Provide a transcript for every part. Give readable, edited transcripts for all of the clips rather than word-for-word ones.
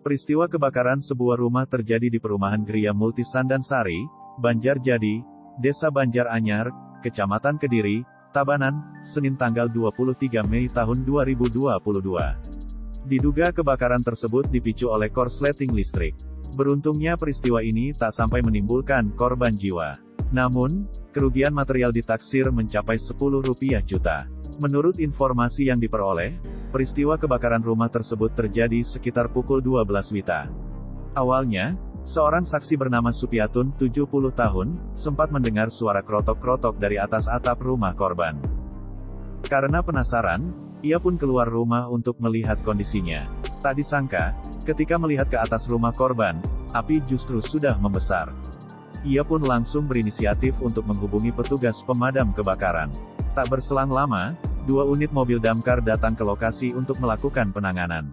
Peristiwa kebakaran sebuah rumah terjadi di perumahan Gria Multi Sandansari, Banjarjadi, Desa Banjar Anyar, Kecamatan Kediri, Tabanan, Senin tanggal 23 Mei tahun 2022. Diduga kebakaran tersebut dipicu oleh korsleting listrik. Beruntungnya peristiwa ini tak sampai menimbulkan korban jiwa. Namun, kerugian material ditaksir mencapai Rp10 juta. Menurut informasi yang diperoleh, peristiwa kebakaran rumah tersebut terjadi sekitar pukul 12 WITA. Awalnya, seorang saksi bernama Supiatun, 70 tahun, sempat mendengar suara krotok-krotok dari atas atap rumah korban. Karena penasaran, ia pun keluar rumah untuk melihat kondisinya. Tak disangka, ketika melihat ke atas rumah korban, api justru sudah membesar. Ia pun langsung berinisiatif untuk menghubungi petugas pemadam kebakaran. Tak berselang lama, 2 unit mobil damkar datang ke lokasi untuk melakukan penanganan.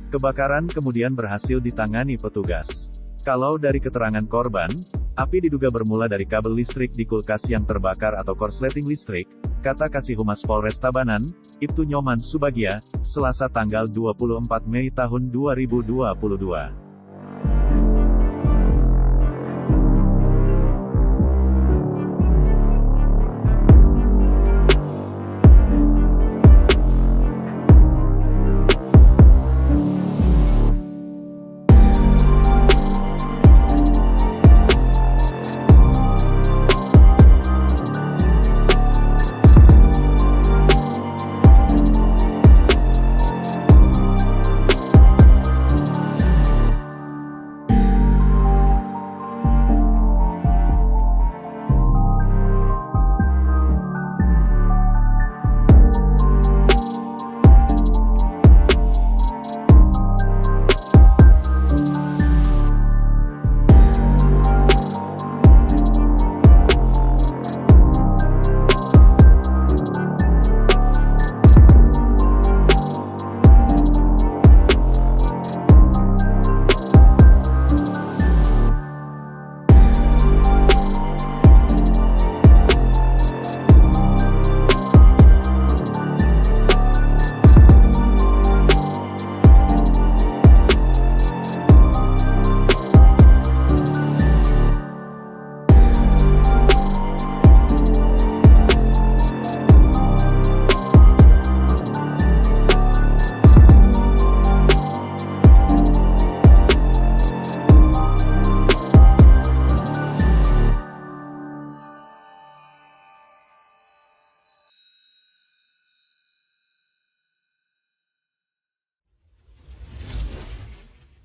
Kebakaran kemudian berhasil ditangani petugas. Kalau dari keterangan korban, api diduga bermula dari kabel listrik di kulkas yang terbakar atau korsleting listrik, kata Kasih Humas Polres Tabanan, Ibtu Nyoman Subagia, Selasa tanggal 24 Mei tahun 2022.